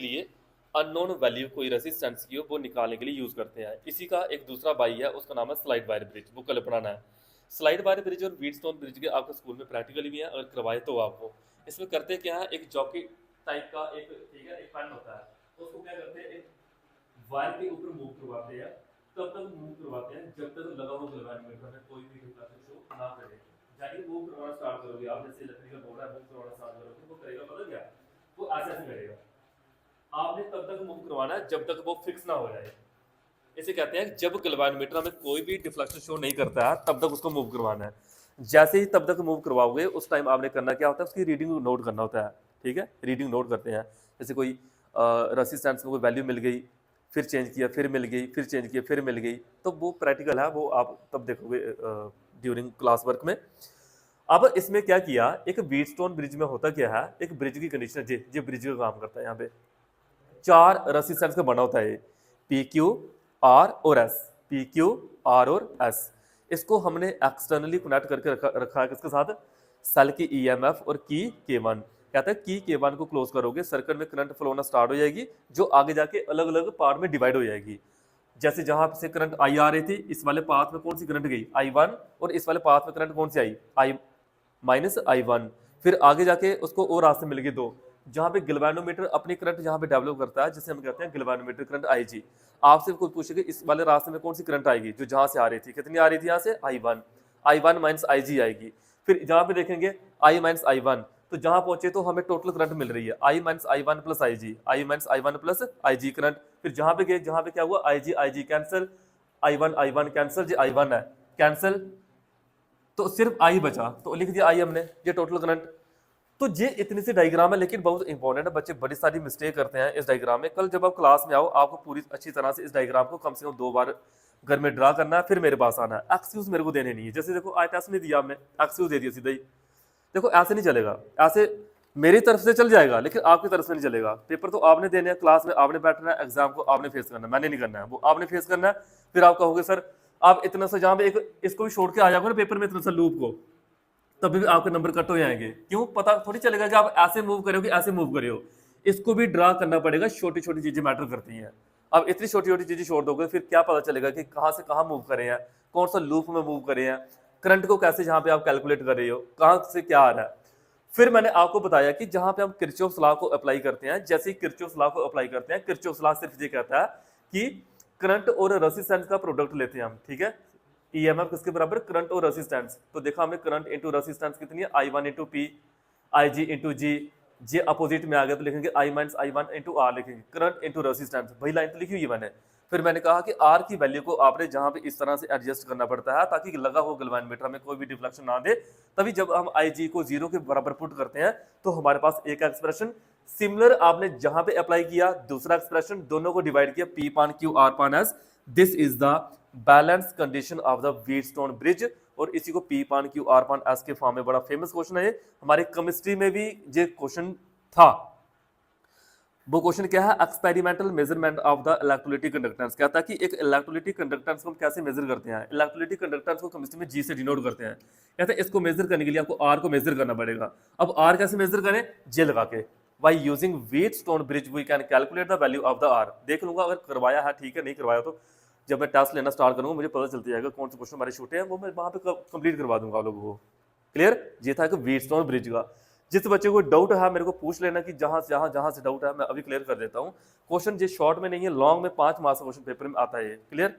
लिए unknown value कोई resistance की हो वो निकालने के लिए यूज करते हैं। इसी का एक दूसरा बाई है, उसका नाम है स्लाइड वायर ब्रिज, वो कल पढ़ाना है। स्लाइड वायर ब्रिज और व्हीटस्टोन ब्रिज के आपके स्कूल में प्रैक्टिकली भी है, अगर करवाए तो आपको। इसमें करते क्या है, एक जॉकी टाइप का एक, ठीक है, एक पेन होता है, उसको क्या करते हैं, एक वायर के ऊपर मूव करवाते हैं। तब तक मूव करवाते हैं जब तक लगा हुआ गैल्वेनोमीटर में कोई भी रिफ्लेक्शन शो ना करे। जाके मूव करवाना स्टार्ट करोगे आप, जैसे इलेक्ट्रिकल बोर्ड है, मूव करवाना स्टार्ट करोगे, वो करेगा, पता क्या, वो ऐसे ऐसे करेगा। आपने तब तक मूव करवाना है जब तक वो फिक्स ना हो जाए। इसे कहते हैं जब गैल्वेनोमीटर में कोई भी डिफ्लेक्शन शो नहीं करता है तब तक उसको मूव करवाना है। जैसे ही तब तक मूव करवाओगे उस टाइम आपने करना क्या होता है, उसकी रीडिंग नोट करना होता है। ठीक है, रीडिंग नोट करते हैं। जैसे कोई रेसिस्टेंस में कोई वैल्यू मिल गई, फिर चेंज किया, फिर मिल गई, फिर चेंज किया, फिर मिल गई, तो वो प्रैक्टिकल है, वो आप तब देखोगे ड्यूरिंग क्लास वर्क में। अब इसमें क्या किया, एक व्हीटस्टोन ब्रिज में होता क्या है, एक ब्रिज की कंडीशन है, ये ब्रिज का काम करता है। यहाँ पे 4 रेसिस्टेंस का बना होता है, पी क्यू आर और एस, पी क्यू आर और एस। इसको हमने एक्सटर्नली कनेक्ट करके रखा है किसके साथ, सेल की ईएमएफ और की के1। कहता है की के1 को क्लोज करोगे, सर्किट में करंट फ्लो होना स्टार्ट हो जाएगी, जो आगे जाके अलग अलग पार्ट में डिवाइड हो जाएगी। जैसे जहां से करंट आई आ रही थी, इस वाले पाथ में कौन सी करंट गई, I1, और इस वाले पाथ में करंट कौन सी आई, I माइनस I1। फिर आगे जाके उसको और रास्ते मिल गए दो, जहां पे गैल्वेनोमीटर अपनी करंट जहां पे डेवलप करता है, जिसे हम कहते हैं गैल्वेनोमीटर करंट IG। आपसे कोई पूछेगा इस वाले रास्ते में कौन सी करंट आएगी, जो जहां से आ रही थी, कितनी आ रही थी, यहाँ से I1 माइनस IG आएगी। फिर जहां पे देखेंगे I माइनस I1, तो जहां पहुंचे तो हमें टोटल करंट मिल रही है I minus I1 plus IG, I minus I1 plus IG current. फिर जहां पे गए, जहां पे क्या हुआ, IG कैंसिल, I1 कैंसिल, जो I1 है कैंसिल, तो सिर्फ I बचा, तो लिख दिया I हमने, ये टोटल करंट। तो ये इतनी सी डायग्राम है, लेकिन बहुत इंपॉर्टेंट है, बच्चे बड़ी सारी मिस्टेक करते हैं इस डायग्राम में। कल जब आप क्लास में आओ, आपको पूरी अच्छी तरह से इस डायग्राम को कम से कम 2 बार घर में ड्रा करना है, फिर मेरे पास आना है। एक्सक्यूज मेरे को देने नहीं है। जैसे देखो आज टेस्ट नहीं दिया आपने, एक्सक्यूज दे दिया सीधा ही। देखो ऐसे नहीं चलेगा, ऐसे मेरी तरफ से चल जाएगा लेकिन आपकी तरफ से नहीं चलेगा। पेपर तो आपने देने हैं, क्लास में आपने बैठना है, एग्जाम को आपने फेस करना है, मैंने नहीं करना है, वो आपने फेस करना है। फिर आप कहोगे सर आप इतना सा, जहां पे एक इसको भी छोड़ के आ जाओगे ना पेपर में, इतना सा लूप को, तभी भी आपके नंबर कट हो जाएंगे। क्यों, पता थोड़ी चलेगा कि आप ऐसे मूव करोगे, ऐसे मूव करे हो। इसको भी ड्रा करना पड़ेगा, छोटी छोटी चीजें मैटर करती हैं। अब इतनी छोटी छोटी चीजें छोड़ दोगे, फिर क्या पता चलेगा कि कहां से कहां मूव करे हैं, कौन सा लूप में मूव करे हैं, करंट को कैसे जहां पे आप कैलकुलेट कर रहे हो, कहां से क्या आ रहा है। फिर मैंने आपको बताया कि जहां पे हम किरचॉफ लॉ को अप्लाई करते हैं, जैसे ही किरचॉफ लॉ को अप्लाई करते हैं, किरचॉफ लॉ सिर्फ ये कहता है कि करंट और रेजिस्टेंस का प्रोडक्ट लेते हैं हम, ठीक है। ईएमएफ किसके बराबर, करंट और रेजिस्टेंस। तो देखा हमने करंट इंटू रेजिस्टेंस कितनी है, I1 into P, IG into G. जे अपोजिट में आ गया तो लिखेंगे I minus I1 into R, लिखेंगे करंट इंटू रेजिस्टेंस। वही लाइन तो लिखी हुई है मैंने। फिर मैंने कहा कि आर की वैल्यू को आपने जहां पे इस तरह से एडजस्ट करना पड़ता है ताकि लगा हो गैल्वेनोमीटर में कोई भी डिफ्लेक्शन ना दे। तभी जब हम IG को 0 के बराबर पुट करते हैं तो हमारे पास एक एक्सप्रेशन सिमिलर आपने जहां पे अप्लाई किया, दूसरा एक्सप्रेशन, दोनों को डिवाइड किया, P पान Q R पान S। This is the balance condition of the Wheatstone bridge. और इसी को P पान Q R पान S के फॉर्म में, बड़ा फेमस क्वेश्चन है ये, हमारे केमिस्ट्री में भी ये क्वेश्चन था। वो क्वेश्चन क्या है, experimental measurement of the electrolytic conductance. कहता है कि एक इलेक्ट्रोलिटिक कंडक्टेंस को हम कैसे मेजर करते हैं। इलेक्ट्रोलिटिक कंडक्टेंस को केमिस्ट्री में G से डिनोट करते हैं। कहते हैं इसको मेजर करने के लिए आपको R को मेजर करना पड़ेगा। अब R कैसे मेजर करें, J लगा के। By using Wheatstone bridge we can calculate the value of the R। देख लूंगा अगर करवाया है ठीक है, नहीं करवाया तो जब मैं टेस्ट लेना स्टार्ट करूंगा मुझे पता चलता जाएगा कौन से क्वेश्चन हमारे छूटे हैं, वो मैं वहां पे कंप्लीट करवा दूंगा आप लोगों को। क्लियर, ये था कि व्हीटस्टोन ब्रिज का। जिस बच्चे को डाउट है मेरे को पूछ लेना कि जहां से डाउट है, मैं अभी क्लियर कर देता हूँ। क्वेश्चन जो शॉर्ट में नहीं है, लॉन्ग में 5 मार्क्स क्वेश्चन पेपर में आता है। क्लियर।